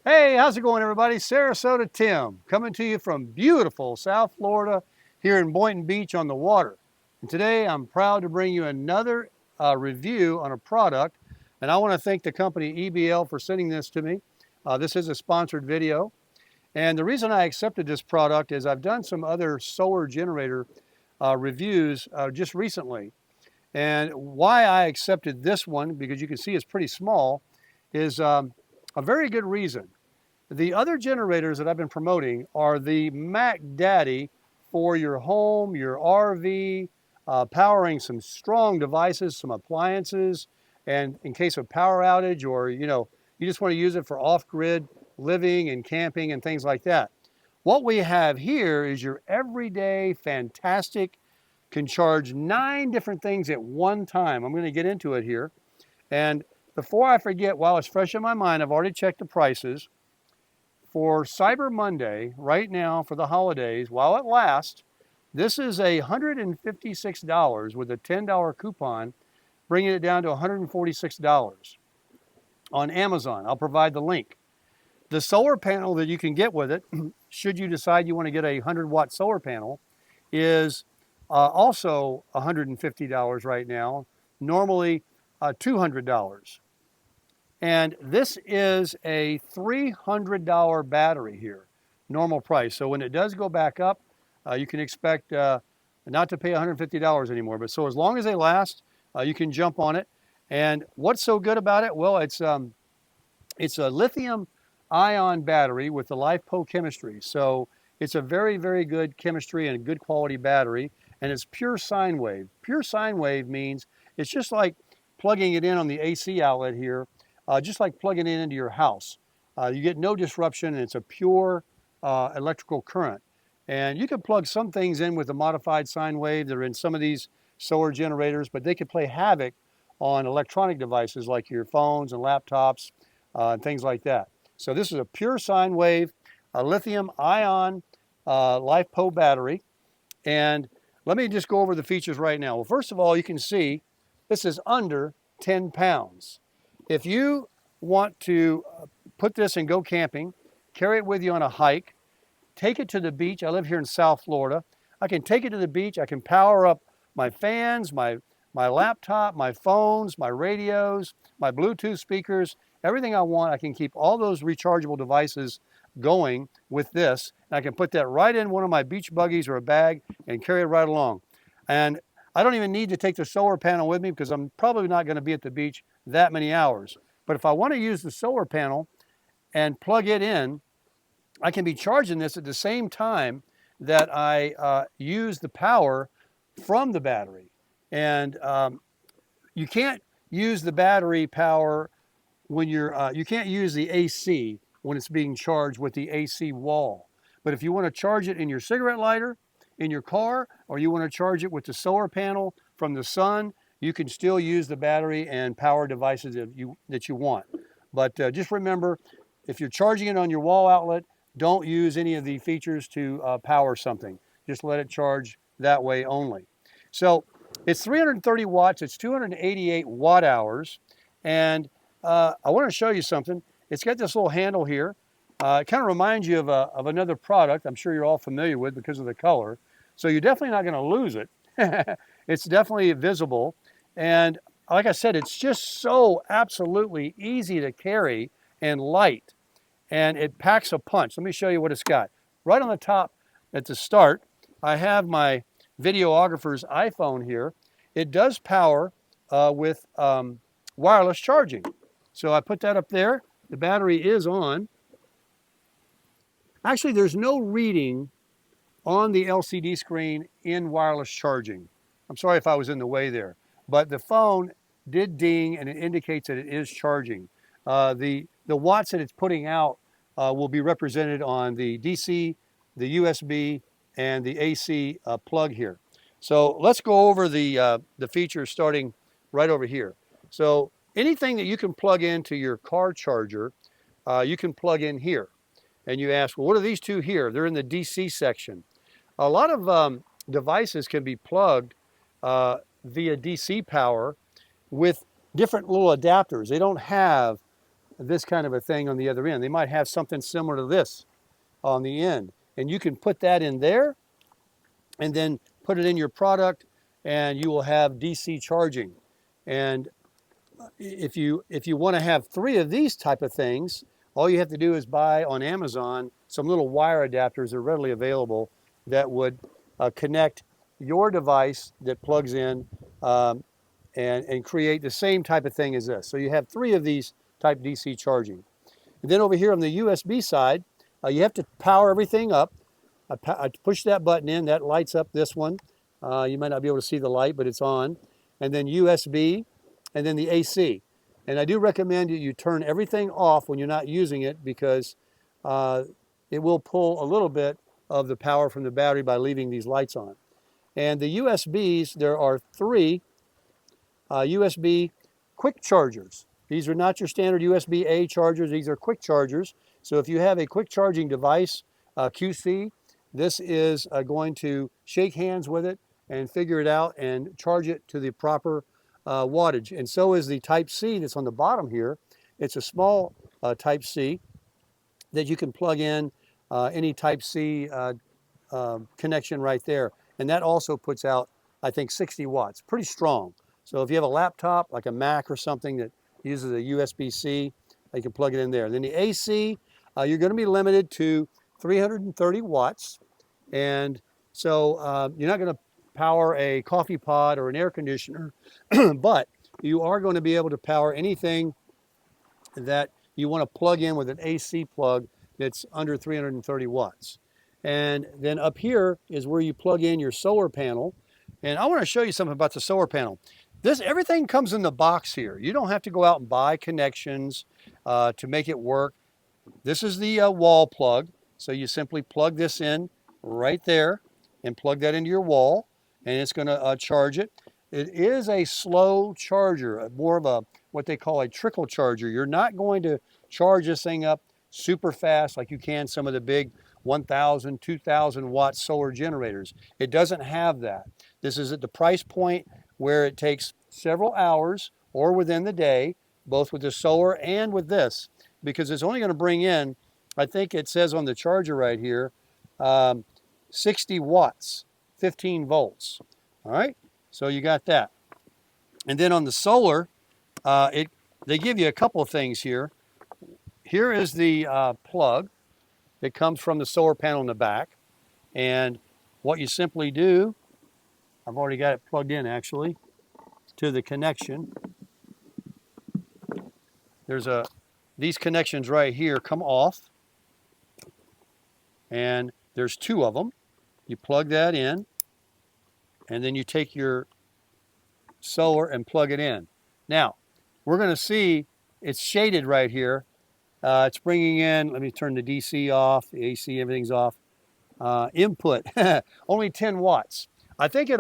Hey, how's it going, everybody? Sarasota Tim coming to you from beautiful South Florida here in Boynton Beach on the water. And today I'm proud to bring you another review on a product. And I want to thank the company EBL for sending this to me. This is a sponsored video. And the reason I accepted this product is I've done some other solar generator reviews just recently. And why I accepted this one, because you can see it's pretty small, is a very good reason. The other generators that I've been promoting are the Mac Daddy for your home, your RV, powering some strong devices, some appliances, and in case of power outage or you just want to use it for off-grid living and camping and things like that. What we have here is your everyday fantastic, can charge 9 different things at one time. I'm going to get into it here. And before I forget, while it's fresh in my mind, I've already checked the prices. For Cyber Monday, right now for the holidays, while it lasts, this is $156 with a $10 coupon, bringing it down to $146 on Amazon. I'll provide the link. The solar panel that you can get with it, should you decide you want to get a 100-watt solar panel, is also $150 right now, normally $200. And this is a $300 battery here, normal price. So when it does go back up, you can expect not to pay $150 anymore. But so as long as they last, you can jump on it. And what's so good about it? Well, it's a lithium-ion battery with the LiFePO chemistry. So it's a very, very good chemistry and good quality battery. And it's pure sine wave. Pure sine wave means it's just like plugging it in on the AC outlet here. Just like plugging it into your house. You get no disruption, and it's a pure electrical current. And you can plug some things in with a modified sine wave. They're in some of these solar generators, but they can play havoc on electronic devices like your phones and laptops and things like that. So this is a pure sine wave, a lithium-ion LiFePO battery. And let me just go over the features right now. Well, first of all, you can see this is under 10 pounds. If you want to put this and go camping, carry it with you on a hike, take it to the beach. I live here in South Florida. I can take it to the beach. I can power up my fans, my laptop, my phones, my radios, my Bluetooth speakers, everything I want. I can keep all those rechargeable devices going with this. And I can put that right in one of my beach buggies or a bag and carry it right along. And I don't even need to take the solar panel with me because I'm probably not going to be at the beach that many hours. But if I want to use the solar panel and plug it in, I can be charging this at the same time that I use the power from the battery. And you can't use the battery power when you can't use the AC when it's being charged with the AC wall. But if you want to charge it in your cigarette lighter, in your car, or you want to charge it with the solar panel from the sun, you can still use the battery and power devices that you want. But just remember, if you're charging it on your wall outlet, don't use any of the features to power something. Just let it charge that way only. So it's 330 watts, it's 288 watt hours. And I want to show you something. It's got this little handle here. It kind of reminds you of another product I'm sure you're all familiar with because of the color. So you're definitely not going to lose it. It's definitely visible. And like I said, it's just so absolutely easy to carry and light. And it packs a punch. Let me show you what it's got. Right on the top at the start, I have my videographer's iPhone here. It does power with wireless charging. So I put that up there. The battery is on. Actually, there's no reading on the LCD screen in wireless charging. I'm sorry if I was in the way there, but the phone did ding and it indicates that it is charging. The watts that it's putting out will be represented on the DC, the USB, and the AC plug here. So let's go over the features starting right over here. So anything that you can plug into your car charger, you can plug in here. And you ask, well, what are these two here? They're in the DC section. A lot of devices can be plugged via DC power with different little adapters. They don't have this kind of a thing on the other end. They might have something similar to this on the end. And you can put that in there and then put it in your product, and you will have DC charging. And if you want to have 3 of these type of things, all you have to do is buy on Amazon some little wire adapters that are readily available that would connect your device that plugs in and create the same type of thing as this. So you have 3 of these type DC charging. And then over here on the USB side, you have to power everything up. I push that button in, that lights up this one. You might not be able to see the light, but it's on. And then USB, and then the AC. And I do recommend that you turn everything off when you're not using it, because it will pull a little bit of the power from the battery by leaving these lights on. And the USBs, there are 3 USB quick chargers. These are not your standard USB-A chargers, these are quick chargers. So if you have a quick charging device, QC, this is going to shake hands with it and figure it out and charge it to the proper wattage. And so is the Type-C that's on the bottom here. It's a small Type-C that you can plug in any Type-C connection right there. And that also puts out, I think, 60 watts, pretty strong. So if you have a laptop, like a Mac or something that uses a USB-C, you can plug it in there. Then the AC, you're going to be limited to 330 watts. And so you're not going to power a coffee pot or an air conditioner, but you are going to be able to power anything that you want to plug in with an AC plug that's under 330 watts. And then up here is where you plug in your solar panel. And I want to show you something about the solar panel. Everything comes in the box here. You don't have to go out and buy connections to make it work. This is the wall plug. So you simply plug this in right there and plug that into your wall, and it's going to charge it. It is a slow charger, more of a what they call a trickle charger. You're not going to charge this thing up super fast like you can some of the big 1,000, 2,000 watt solar generators. It doesn't have that. This is at the price point where it takes several hours or within the day, both with the solar and with this, because it's only going to bring in, I think it says on the charger right here, 60 watts, 15 volts. All right, so you got that. And then on the solar, they give you a couple of things here. Here is the plug that comes from the solar panel in the back. And what you simply do, I've already got it plugged in actually, to the connection. These connections right here come off. And there's 2 of them. You plug that in, and then you take your solar and plug it in. Now, we're going to see it's shaded right here. It's bringing in, let me turn the DC off, the AC, everything's off. Input, only 10 watts. I think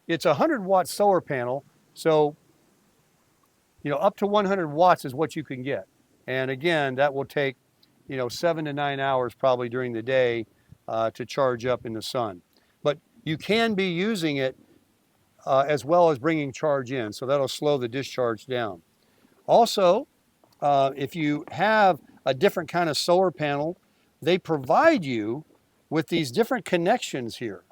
it's a 100-watt solar panel, so up to 100 watts is what you can get. And again, that will take 7 to 9 hours probably during the day to charge up in the sun. But you can be using it as well as bringing charge in, so that'll slow the discharge down. Also, if you have a different kind of solar panel, they provide you with these different connections here.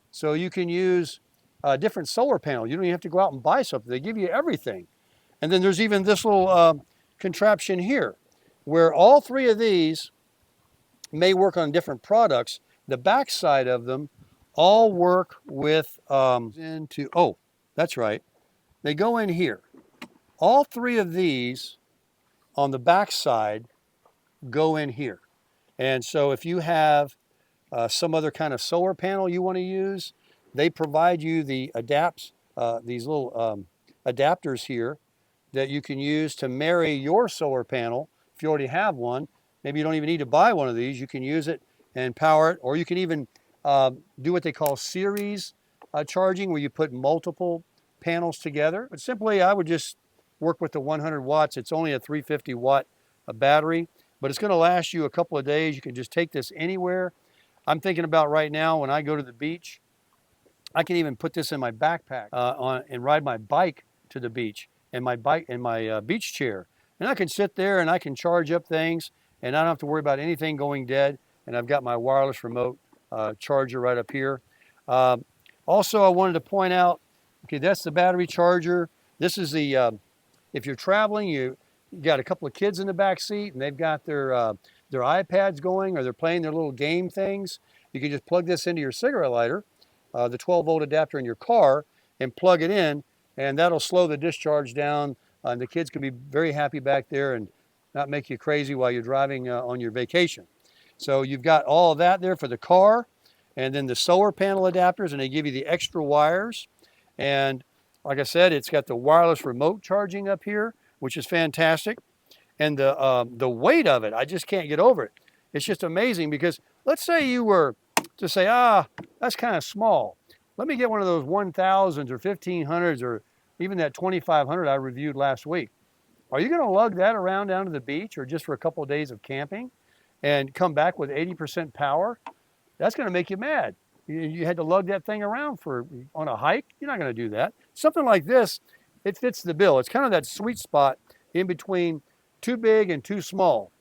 So you can use a different solar panel. You don't even have to go out and buy something. They give you everything. And then there's even this little contraption here, where all 3 of these may work on different products. The back side of them all work with oh, that's right. They go in here. All 3 of these on the back side go in here. And so if you have some other kind of solar panel you want to use, they provide you the these little adapters here that you can use to marry your solar panel. If you already have one, maybe you don't even need to buy one of these. You can use it and power it, or you can even do what they call series charging, where you put multiple panels together. But simply, I would just work with the 100 watts. It's only a 350 watt battery, but it's going to last you a couple of days. You can just take this anywhere. I'm thinking about right now when I go to the beach, I can even put this in my backpack and ride my bike to the beach, and my beach chair. And I can sit there and I can charge up things, and I don't have to worry about anything going dead. And I've got my wireless remote charger right up here. Also, I wanted to point out, okay, that's the battery charger. This is the, if you're traveling, you got a couple of kids in the back seat and they've got their iPads going, or they're playing their little game things. You can just plug this into your cigarette lighter, the 12-volt adapter in your car, and plug it in, and that'll slow the discharge down. And the kids can be very happy back there and not make you crazy while you're driving on your vacation. So you've got all of that there for the car, and then the solar panel adapters, and they give you the extra wires. And like I said, it's got the wireless remote charging up here, which is fantastic. And the weight of it, I just can't get over it. It's just amazing, because let's say you were to say, that's kind of small. Let me get one of those 1000s or 1500s or even that 2500 I reviewed last week. Are you going to lug that around down to the beach or just for a couple of days of camping and come back with 80% power? That's going to make you mad. You had to lug that thing around on a hike. You're not going to do that. Something like this, it fits the bill. It's kind of that sweet spot in between too big and too small.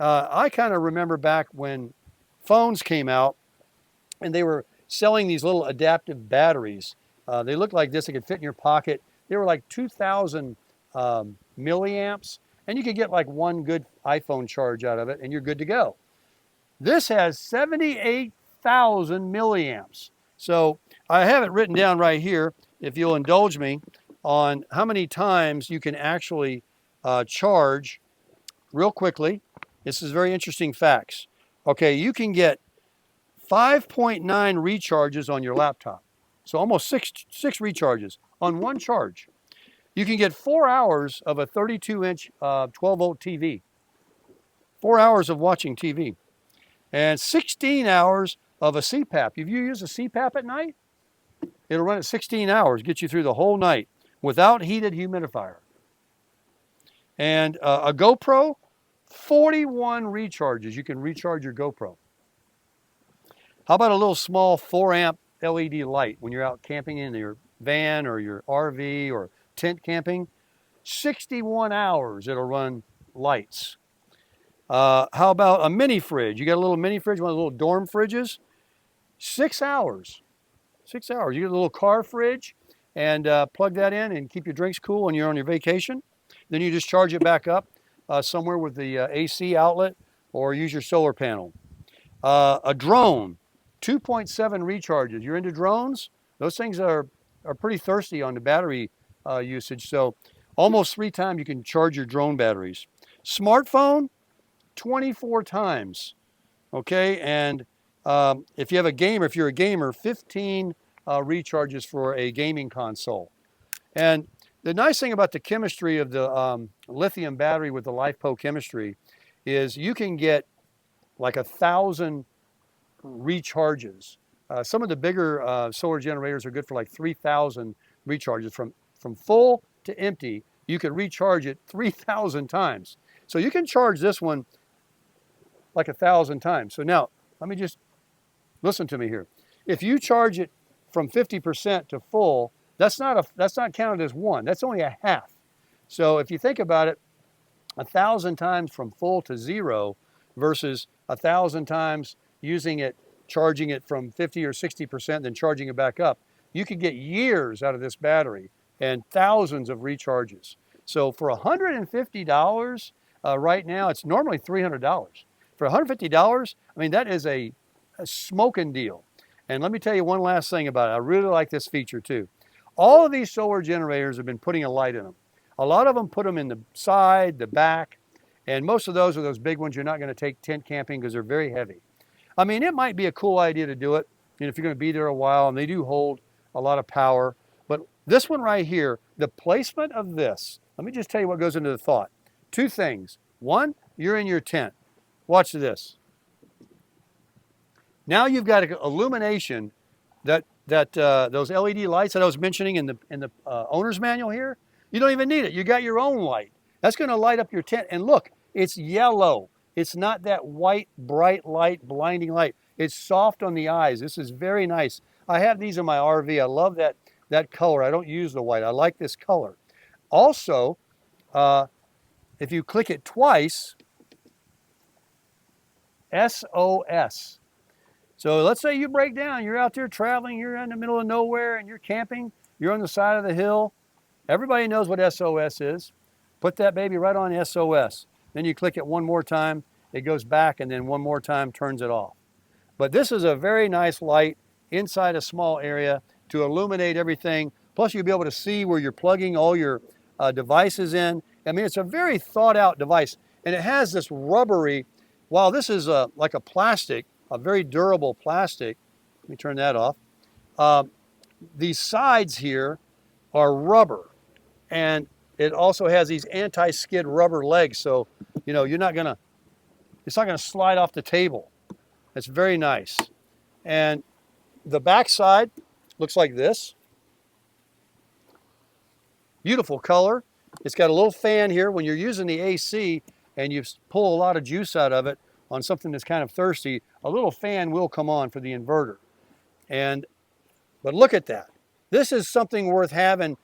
I kind of remember back when phones came out and they were selling these little adaptive batteries. They looked like this. They could fit in your pocket. They were like 2,000 milliamps, and you could get like one good iPhone charge out of it and you're good to go. This has 78,000 milliamps. So I have it written down right here, if you'll indulge me, on how many times you can actually charge real quickly. This is very interesting facts. Okay, you can get 5.9 recharges on your laptop. So almost six recharges on one charge. You can get 4 hours of a 32-inch 12-volt TV. 4 hours of watching TV. And 16 hours of a CPAP. If you use a CPAP at night, it'll run at 16 hours, get you through the whole night without heated humidifier. And a GoPro, 41 recharges. You can recharge your GoPro. How about a little small 4-amp LED light when you're out camping in your van or your RV or tent camping? 61 hours it'll run lights. How about a mini fridge? You got a little mini fridge, one of the little dorm fridges? 6 hours. 6 hours. You get a little car fridge and plug that in and keep your drinks cool when you're on your vacation. Then you just charge it back up somewhere with the AC outlet, or use your solar panel. A drone, 2.7 recharges. You're into drones? Those things are pretty thirsty on the battery usage. So almost 3 times you can charge your drone batteries. Smartphone, 24 times. Okay, and if you're a gamer, 15 recharges for a gaming console. And the nice thing about the chemistry of the lithium battery with the LiFePO chemistry is you can get like 1,000 recharges. Some of the bigger solar generators are good for like 3,000 recharges. From full to empty, you can recharge it 3,000 times. So you can charge this one like 1,000 times. So now, let me just listen to me here. If you charge it from 50% to full, that's not counted as one. That's only a half. So if you think about it, 1,000 times from full to 0 versus 1,000 times charging it from 50 or 60%, then charging it back up, you could get years out of this battery and thousands of recharges. So for $150 right now, it's normally $300. For $150, I mean, that is a smoking deal. And let me tell you one last thing about it. I really like this feature too. All of these solar generators have been putting a light in them. A lot of them put them in the side, the back, and most of those are those big ones you're not going to take tent camping because they're very heavy. I mean, it might be a cool idea to do it, if you're going to be there a while, and they do hold a lot of power. But this one right here, the placement of this, let me just tell you what goes into the thought. 2 things. One, you're in your tent. Watch this. Now you've got illumination that those LED lights that I was mentioning in the owner's manual here, you don't even need it. You got your own light. That's going to light up your tent. And look, it's yellow. It's not that white, bright light, blinding light. It's soft on the eyes. This is very nice. I have these in my RV. I love that color. I don't use the white. I like this color. Also, if you click it twice, SOS. So let's say you break down, you're out there traveling, you're in the middle of nowhere and you're camping, you're on the side of the hill. Everybody knows what SOS is. Put that baby right on SOS. Then you click it one more time, it goes back, and then one more time turns it off. But this is a very nice light inside a small area to illuminate everything. Plus you'll be able to see where you're plugging all your devices in. I mean, it's a very thought out device, and it has this rubbery, while this is like a plastic, a very durable plastic. Let me turn that off. These sides here are rubber, and it also has these anti-skid rubber legs, so you know it's not gonna slide off the table. It's very nice. And the back side looks like this. Beautiful color. It's got a little fan here. When you're using the AC and you pull a lot of juice out of it on something that's kind of thirsty, a little fan will come on for the inverter. But look at that. This is something worth having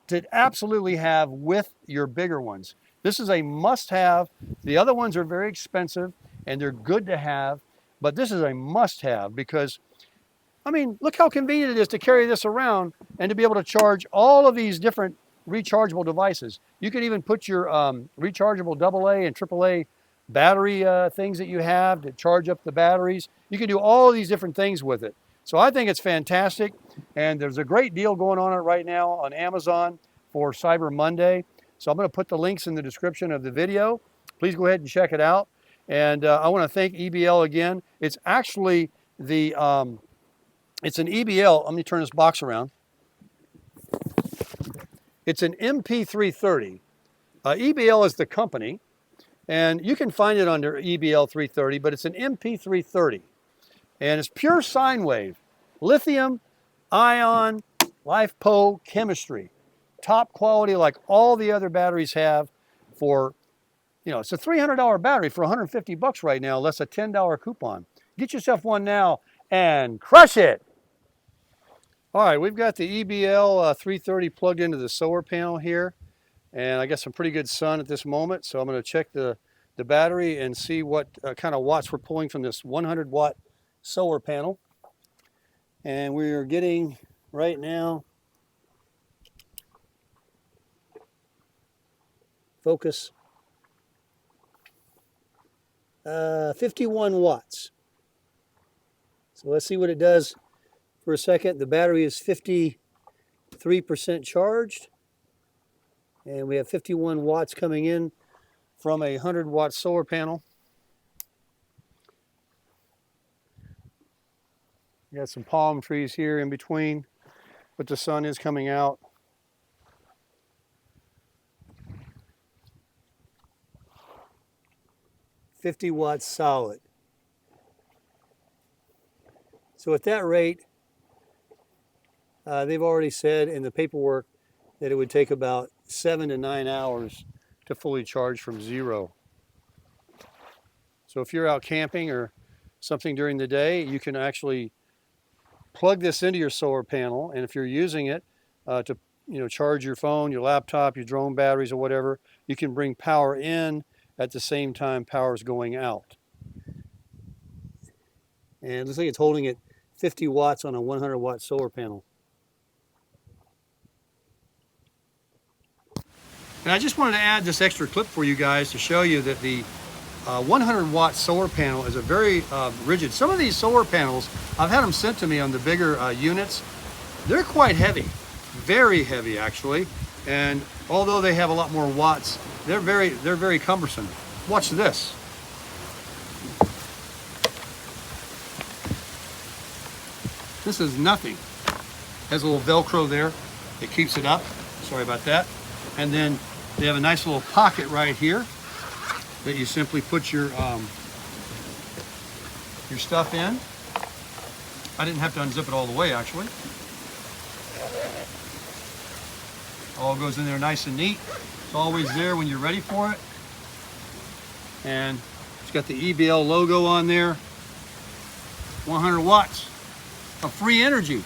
to absolutely have with your bigger ones. This is a must-have. The other ones are very expensive and they're good to have, but this is a must-have because, I mean, look how convenient it is to carry this around and to be able to charge all of these different rechargeable devices. You can even put your rechargeable AA and AAA battery things that you have to charge up the batteries. You can do all of these different things with it. So I think it's fantastic, and there's a great deal going on right now on Amazon for Cyber Monday. So I'm going to put the links in the description of the video. Please go ahead and check it out. And I want to thank EBL again. It's actually the, it's an EBL, let me turn this box around. It's an MP330. EBL is the company, and you can find it under EBL330, but it's an MP330. And it's pure sine wave, lithium, ion, LiFePO chemistry. Top quality like all the other batteries have for, you know, it's a $300 battery for 150 bucks right now, less a $10 coupon. Get yourself one now and crush it. All right, we've got the EBL 330 plugged into the solar panel here, and I got some pretty good sun at this moment, so I'm going to check the battery and see what kind of watts we're pulling from this 100 watt solar panel. And we're getting right now, focus, 51 watts. So let's see what it does for a second. The battery is 53% charged, and we have 51 watts coming in from a 100 watt solar panel. We got some palm trees here in between, but the sun is coming out. $50 watts solid. So at that rate, they've already said in the paperwork that it would take about 7 to 9 hours to fully charge from zero. So if you're out camping or something during the day, you can actually plug this into your solar panel, and if you're using it to charge your phone, your laptop, your drone batteries or whatever, you can bring power in at the same time power is going out. And it looks like it's holding at 50 watts on a 100 watt solar panel. And I just wanted to add this extra clip for you guys to show you that the 100 watt solar panel is a very rigid. Some of these solar panels, I've had them sent to me on the bigger units. They're quite heavy, very heavy actually. And although they have a lot more watts, they're very cumbersome. Watch this. This is nothing. Has a little Velcro there. It keeps it up. Sorry about that. And then they have a nice little pocket right here that you simply put your stuff in. I didn't have to unzip it all the way actually. All goes in there nice and neat. It's always there when you're ready for it. And it's got the EBL logo on there. 100 watts of free energy.